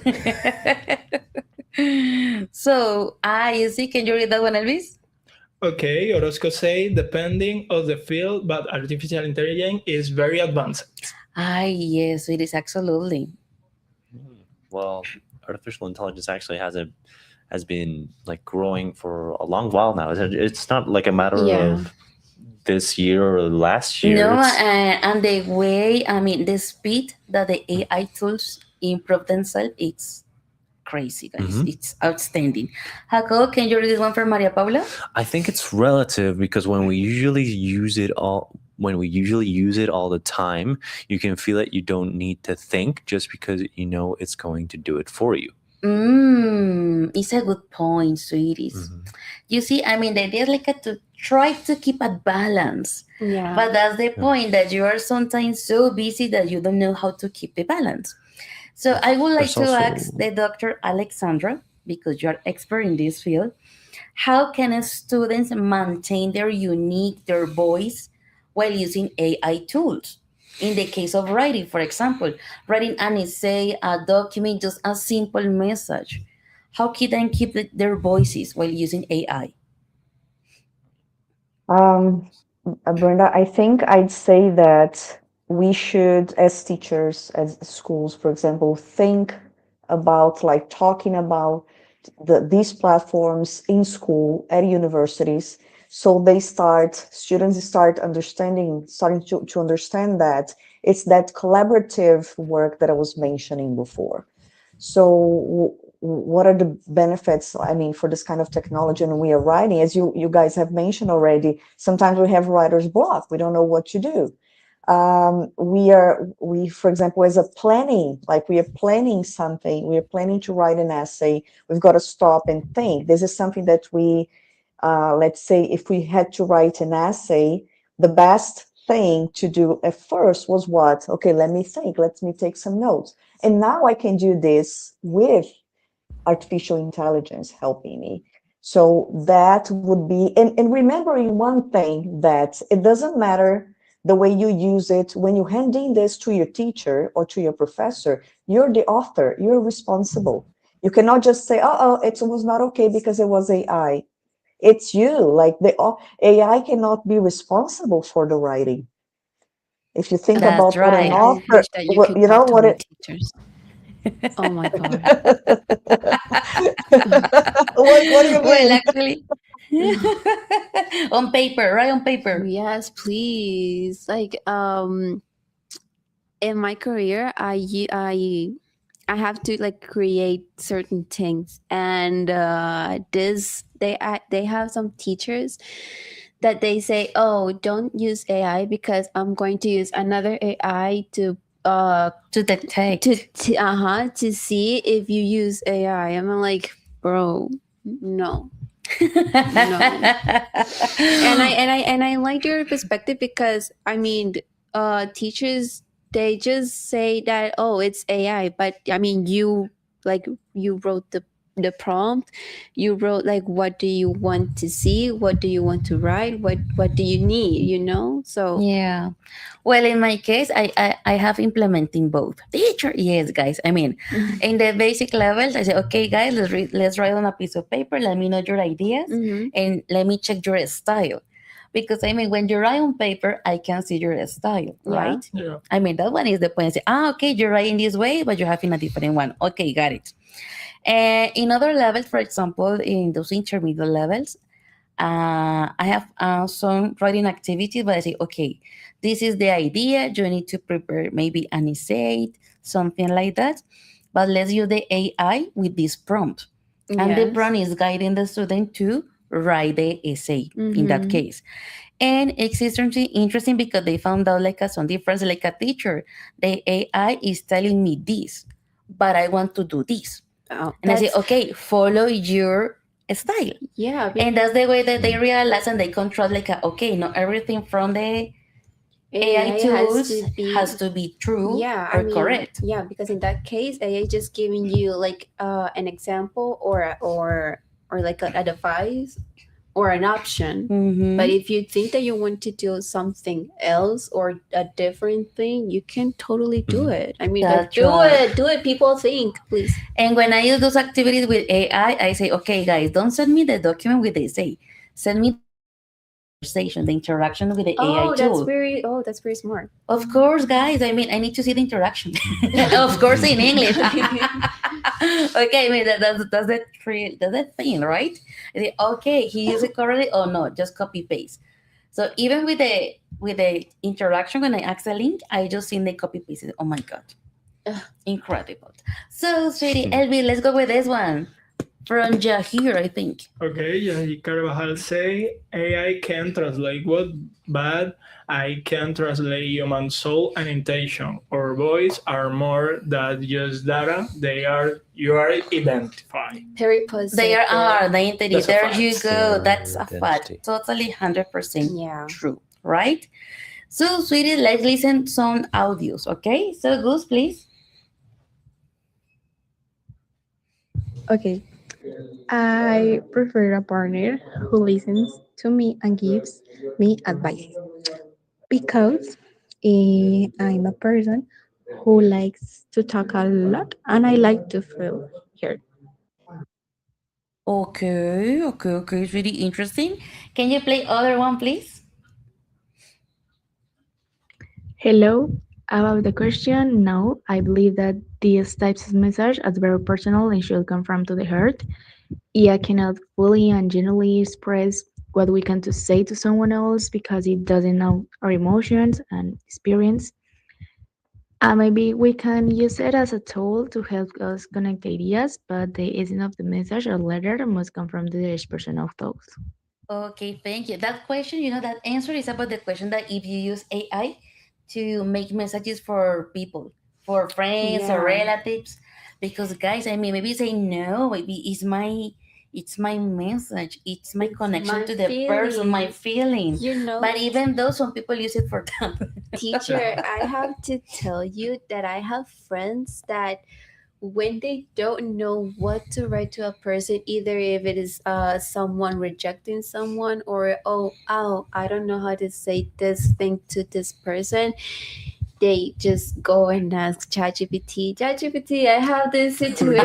So, you see, can you read that one, Elvis? Okay, Orozco say, depending on the field, but artificial intelligence is very advanced. Yes, it is absolutely. Well, artificial intelligence actually has been like growing for a long while now. It's not like a matter of this year or last year. No, and the way, I mean, the speed that the AI tools improve themselves, it's crazy, guys. It's outstanding. Jacob, can you read this one for Maria Paula? I think it's relative because when we usually use it all the time, you can feel that you don't need to think just because you know it's going to do it for you. It's a good point, sweeties. You see, I mean, the idea is like to try to keep a balance. Yeah. But that's the point, that you are sometimes so busy that you don't know how to keep the balance. So I would like to ask the Dr. Alexandra, because you're expert in this field, how can students maintain their voice while using AI tools? In the case of writing, for example, writing an essay, a document, just a simple message. How can they keep their voices while using AI? Brenda, I think I'd say that we should, as teachers, as schools, for example, think about like talking about these platforms in school, at universities, so students start starting to understand that it's that collaborative work that I was mentioning before. So what are the benefits, I mean, for this kind of technology? And we are writing, as you guys have mentioned already, sometimes we have writer's block. We don't know what to do. We, for example, as a planning, like we are planning something, we are planning to write an essay, we've got to stop and think. This is something that we, let's say, if we had to write an essay, the best thing to do at first was what? Okay, let me think, let me take some notes. And now I can do this with artificial intelligence helping me. So that would be, and remembering one thing, that it doesn't matter the way you use it. When you hand in this to your teacher or to your professor, you're the author, you're responsible. You cannot just say, oh, it was not okay because it was AI. It's you, like the AI cannot be responsible for the writing. If you think about what an author, you know what it. Teachers. Oh my god. What do you mean? Well, actually, on paper, right? On paper. Yes, please. Like, in my career, I have to like create certain things, and they have some teachers that they say, oh, don't use AI because I'm going to use another AI to detect to see if you use AI. I'm like, bro, no. No. And I like your perspective because I mean, teachers, they just say that, oh, it's AI, but I mean, you wrote the prompt, you wrote like, what do you want to see, what do you want to write, what do you need, so Yeah. Well, in my case, I have implementing both. Teacher, yes, guys. I mean, in the basic levels, I say, okay, guys, let's write on a piece of paper. Let me know your ideas, and let me check your style. Because I mean, when you write on paper, I can see your style, right? Yeah. I mean, that one is the point. I say, okay, you're writing this way, but you're having a different one. Okay, got it. And in other levels, for example, in those intermediate levels, I have some writing activities, but I say, okay, this is the idea. You need to prepare maybe an essay, something like that. But let's use the AI with this prompt. And the Yes. prompt is guiding the student to write the essay in that case. And it's interesting because they found out like some difference, like a teacher. The AI is telling me this, but I want to do this. Oh, And I say, that's- okay, follow your style. Yeah, And that's the way that they realize and they control like, okay, not everything from the AI tools has to be true or correct. Yeah, because in that case, AI just giving you like an example or like a advice or an option. But if you think that you want to do something else or a different thing, you can totally do it. I mean, like, That's do right. it. People think, please. And when I use those activities with AI, I say, okay, guys, don't send me the document with the essay. Send me the conversation, the interaction with the AI tool. That's very smart. Of course, guys. I mean, I need to see the interaction. Of course, in English. Okay, I mean, that's the thing, right? I say, okay, he used it correctly. Oh no, just copy paste. So even with the interaction, when I ask the link, I just seen the copy paste. Oh my god, incredible. So, sweetie, Elvi, let's go with this one from Jahir, I think. Okay, Yahi Carvajal say AI can translate what, but I can translate human soul and intention. Our voice are more than just data. You are identified. Very positive. They are the entity. That's a There fact. you go. That's a Identity. fact. Totally 100% Yeah. true, right? So, sweetie, let's listen some audios, okay? So, Goose, please. Okay. I prefer a partner who listens to me and gives me advice because I'm a person who likes to talk a lot and I like to feel heard. Okay. It's really interesting. Can you play other one, please? Hello. About the question, no, I believe that these types of message are very personal and should come from to the heart. I cannot fully and genuinely express what we can to say to someone else because it doesn't know our emotions and experience. Maybe we can use it as a tool to help us connect ideas, but the essence of the message or letter must come from the each person of those. Okay, thank you. That question, that answer is about the question that if you use AI to make messages for people, for friends or Yeah. relatives, because guys, I mean, maybe say no, maybe it's my message, it's my connection my to the person, my feeling. But even though some people use it for that. Teacher, I have to tell you that I have friends that when they don't know what to write to a person, either if it is someone rejecting someone or I don't know how to say this thing to this person, they just go and ask ChatGPT, I have this situation.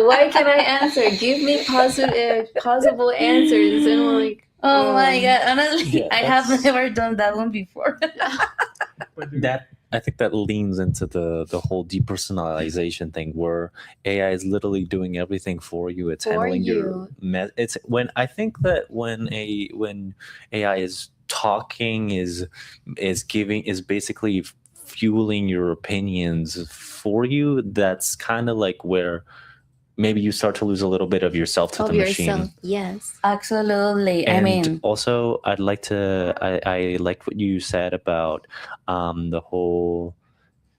What can I answer? Give me possible answers. And I'm like, Oh my god! Honestly, Yeah, I have that's- never done that one before. That I think that leans into the whole depersonalization thing, where AI is literally doing everything for you. It's For handling your you. it's when I think that when AI is talking is basically fueling your opinions for you. That's kind of like where maybe you start to lose a little bit of yourself to Of the yourself, machine. yes. Absolutely. I And mean, also, I'd like to. I liked what you said about the whole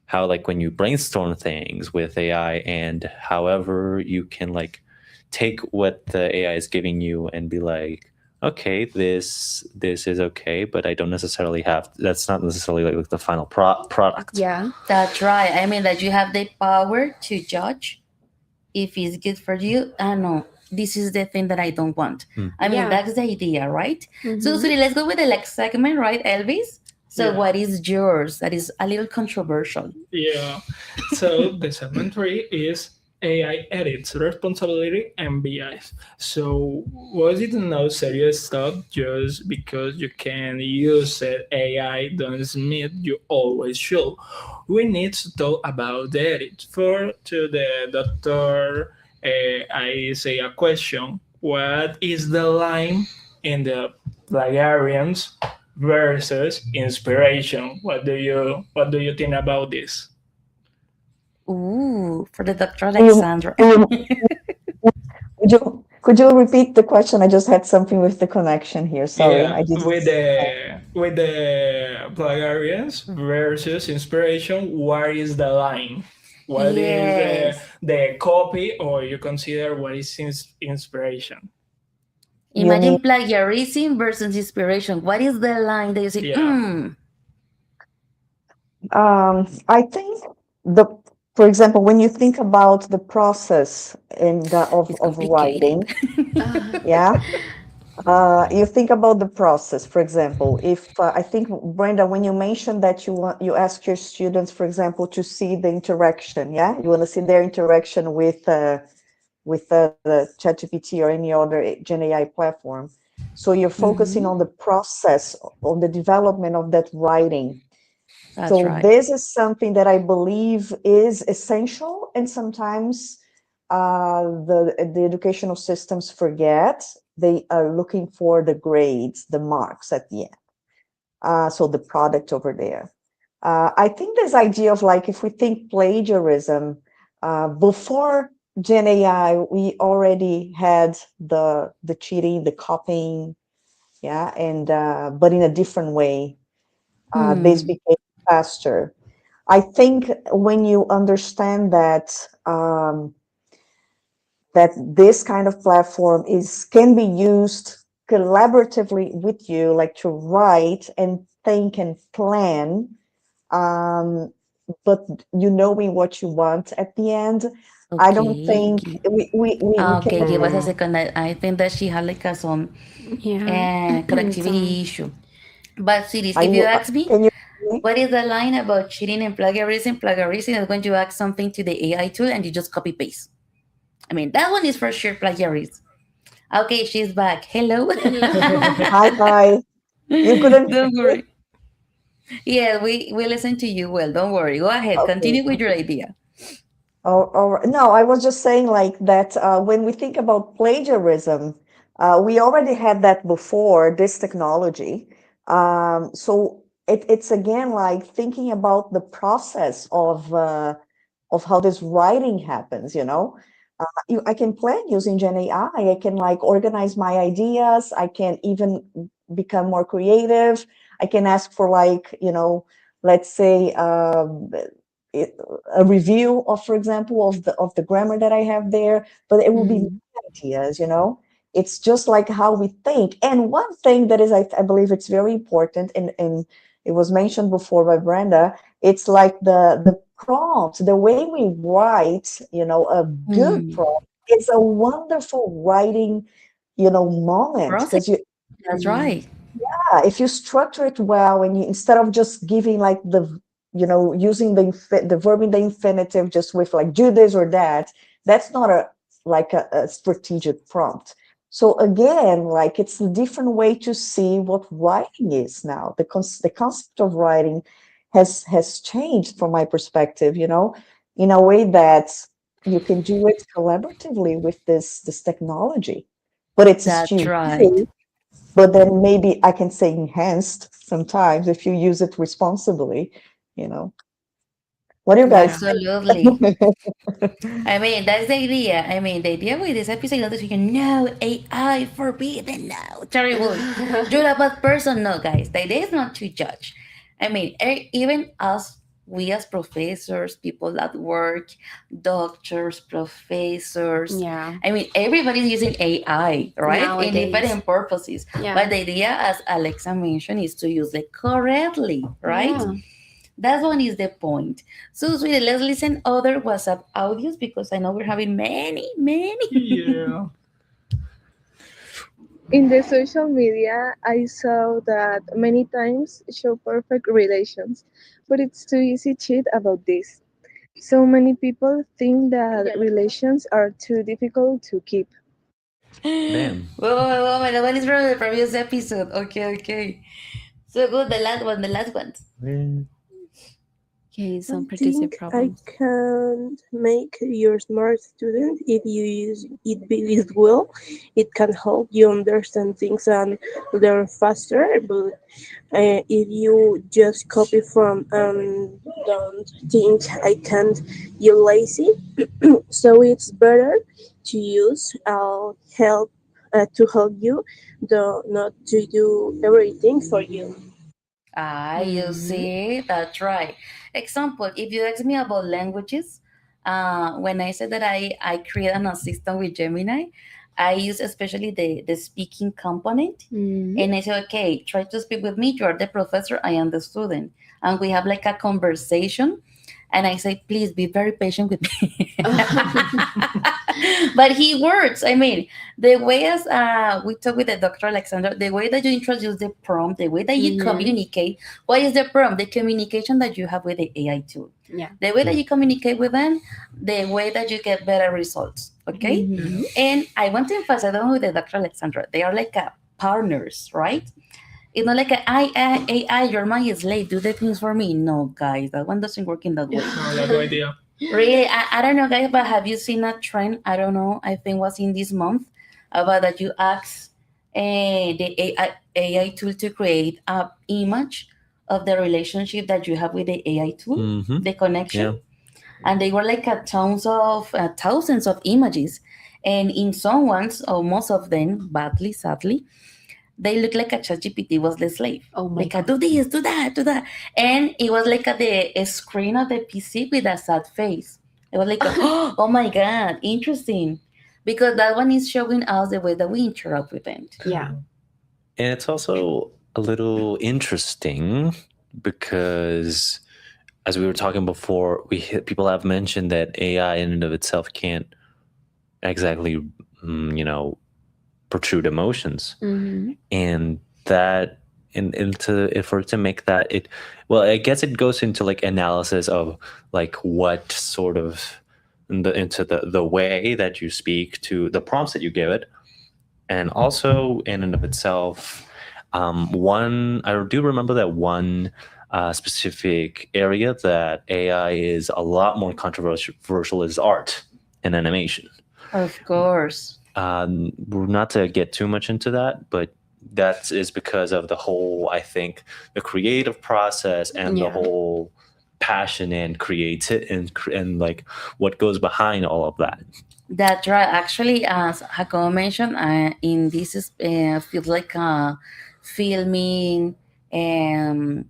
how like when you brainstorm things with AI, and however you can like take what the AI is giving you and be like, okay, this is okay, but I don't necessarily have, that's not necessarily like the final product. Yeah, that's right. I mean that you have the power to judge if it's good for you. I know this is the thing that I don't want. I mean, Yeah. that's the idea, right? So, Mhm. Suri, let's go with the next segment, right, Elvis? So, Yeah. what is yours? That is a little controversial. Yeah. So the segment 3 is AI edits responsibility and bias. So was it no serious stuff just because you can use it? AI doesn't mean you always should. We need to talk about the edit. For to the doctor, I say a question. What is the line in the plagiarians versus inspiration? What do you think about this? Ooh, for the Dr. Um, Alexandra. Could you repeat the question? I just had something with the connection here. Sorry, Yeah, I didn't. with the plagiarians versus inspiration, what is the line? What is Yes. the copy, or you consider what is inspiration? Imagine plagiarism versus inspiration. What is the line that you say, Yeah. I think for example, when you think about the process of writing, yeah, you think about the process. For example, if I think Brenda, when you mentioned that you ask your students, for example, to see the interaction, yeah, you want to see their interaction with the ChatGPT or any other Gen AI platform. So you're focusing on the process, on the development of that writing. That's So right. this is something that I believe is essential, and sometimes the educational systems forget. They are looking for the grades, the marks at the end. So the product over there. I think this idea of like, if we think plagiarism, before Gen AI, we already had the cheating, the copying, yeah, and but in a different way. This became faster. I think when you understand that that this kind of platform can be used collaboratively with you, like to write and think and plan, but you knowing what you want at the end. I don't think we Okay, give us a can. second. I think that she had like some Yeah. connectivity issue. But Siris, Are if you you? ask me, Can you? what is the line about cheating and plagiarism? Plagiarism is when you ask something to the AI tool and you just copy paste. I mean, that one is for sure plagiarism. Okay, she's back. Hello. Hi. You couldn't. Don't worry. Yeah, we listen to you well. Don't worry. Go ahead. Continue with your idea. No, I was just saying like that when we think about plagiarism, we already had that before this technology. So it's again like thinking about the process of how this writing happens, you know. I can plan using Gen AI. I can like organize my ideas. I can even become more creative. I can ask for like, you know, let's say a review of, for example, of the grammar that I have there, but it will be my ideas, you know. It's just like how we think. And one thing that is, I believe it's very important, and it was mentioned before by Brenda, it's like the prompt, the way we write, you know, a good prompt. It's a wonderful writing, you know, moment, Process. because you. That's right. Yeah, if you structure it well, and you, instead of just giving like you know, using the verb in the infinitive just with like do this or that, that's not a strategic prompt. So again, like it's a different way to see what writing is now. The concept of writing has changed from my perspective, you know, in a way that you can do it collaboratively with this technology, but it's That's still right. you. But then maybe I can say enhanced sometimes if you use it responsibly, you know. What do you guys Absolutely. think? I mean, that's the idea. I mean, the idea with this episode is that you can no AI forbidden, no terrible. You're a bad person, no, guys. The idea is not to judge. I mean, even us we as professors, people at work, doctors, professors. Yeah. I mean, everybody's using AI, right? In Nowadays. different purposes. Yeah. But the idea, as Alexa mentioned, is to use it correctly, right? Yeah. That one is the point. So, sweetie, let's listen other WhatsApp audios because I know we're having many. Yeah. In the social media, I saw that many times show perfect relations, but it's too easy to cheat about this. So many people think that relations are too difficult to keep. Damn. Whoa, that one is from the previous episode. Okay. So good, the last one. Okay, some I producer think I problems. can make you a smart student if you use it used well. It can help you understand things and learn faster. But if you just copy from and don't think I can't, you're lazy. So it's better to use help to help you, though not to do everything for you. You see, that's right. Example, if you ask me about languages, when I said that I create an assistant with Gemini, I use especially the speaking component. And I say, okay, try to speak with me. You are the professor, I am the student. And we have like a conversation. And I say, please be very patient with me. But he works. I mean, the way as we talk with the Dr. Alexander, the way that you introduce the prompt, the way that you communicate, what is the prompt? The communication that you have with the AI tool. Yeah. The way that you communicate with them, the way that you get better results. Okay. And I want to emphasize that with the Dr. Alexandra. They are like partners, right? It's not like AI, you're my slave, do the things for me. No, guys, that one doesn't work in that way. No, that's no idea. Really, I don't know, guys, but have you seen a trend? I don't know. I think was in this month about that you ask the AI tool to create an image of the relationship that you have with the AI tool, the connection. Yeah. And they were like thousands of images. And in some ones, or most of them, badly, sadly, they look like a ChatGPT was the slave. Oh my God. Do this, do that, do that. And it was like a screen of the PC with a sad face. It was like, oh my God, interesting. Because that one is showing us the way that we interact with them. Yeah. And it's also a little interesting because, as we were talking before, people have mentioned that AI in and of itself can't exactly, protrude emotions, and that, for it to make that, I guess it goes into like analysis of like what sort of into the way that you speak to the prompts that you give it, and also in and of itself, I do remember that one specific area that AI is a lot more controversial is art and animation. Of course. Not to get too much into that, but that is because of the whole, I think, the creative process and the whole passion and creativity and like what goes behind all of that. That's right. Actually, as Jacobo mentioned, in this feels like filming and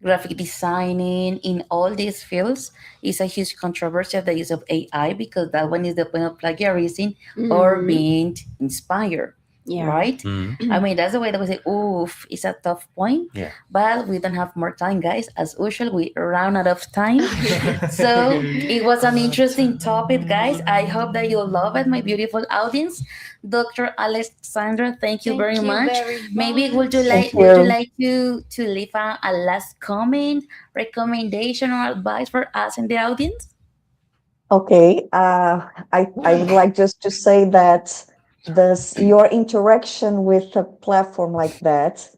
graphic designing, in all these fields is a huge controversy of the use of AI, because that one is the point of plagiarism or being inspired. Yeah. Right? I mean, that's the way that we say, oof, it's a tough point. Yeah. But we don't have more time, guys. As usual, we run out of time. So it was an interesting topic, guys. I hope that you'll love it, my beautiful audience. Dr. Alexandra, thank you very much. Maybe would you like to leave a last comment, recommendation, or advice for us in the audience? Okay, I'd like just to say that your interaction with a platform like that,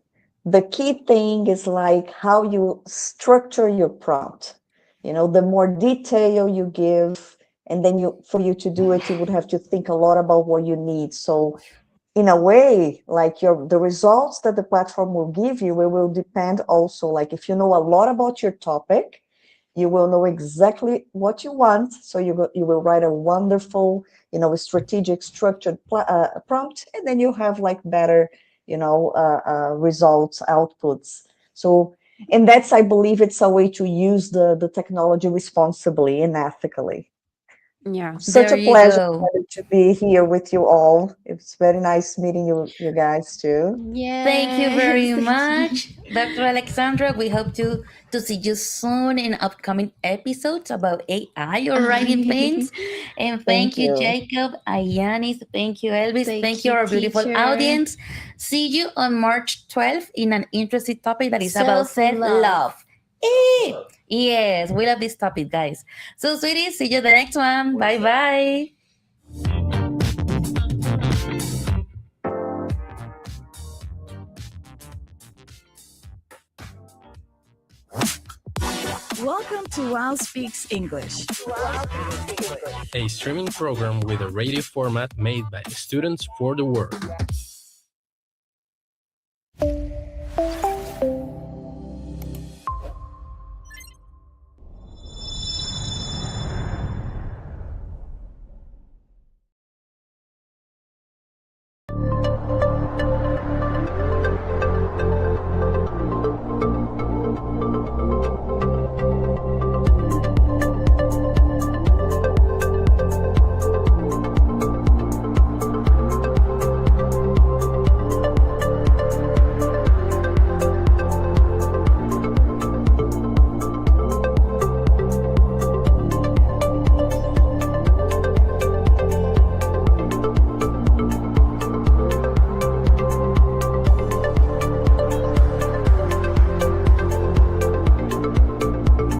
the key thing is like how you structure your prompt. The more detail you give, and then for you to do it, you would have to think a lot about what you need. So in a way, like the results that the platform will give you, it will depend also, like if you know a lot about your topic, you will know exactly what you want. So you will write a wonderful, strategic, structured prompt, and then you have like better, results, outputs. So And that's, I believe, it's a way to use the technology responsibly and ethically. Yeah. Such There a you pleasure go. to be here with you all. It's very nice meeting you guys too. Yes. Thank you very Thank much, Dr. Alexandra. We hope to see you soon in upcoming episodes about AI or writing planes. And thank you, Jacob, Ayanis. Thank you, Elvis. Thank you, our beautiful teacher. audience. See you on March 12th in an interesting topic that is about self-love. Yes, we love this topic, guys. So, sweeties, see you the next one. Bye-bye. Welcome to UAO Speaks English, a streaming program with a radio format made by students for the world.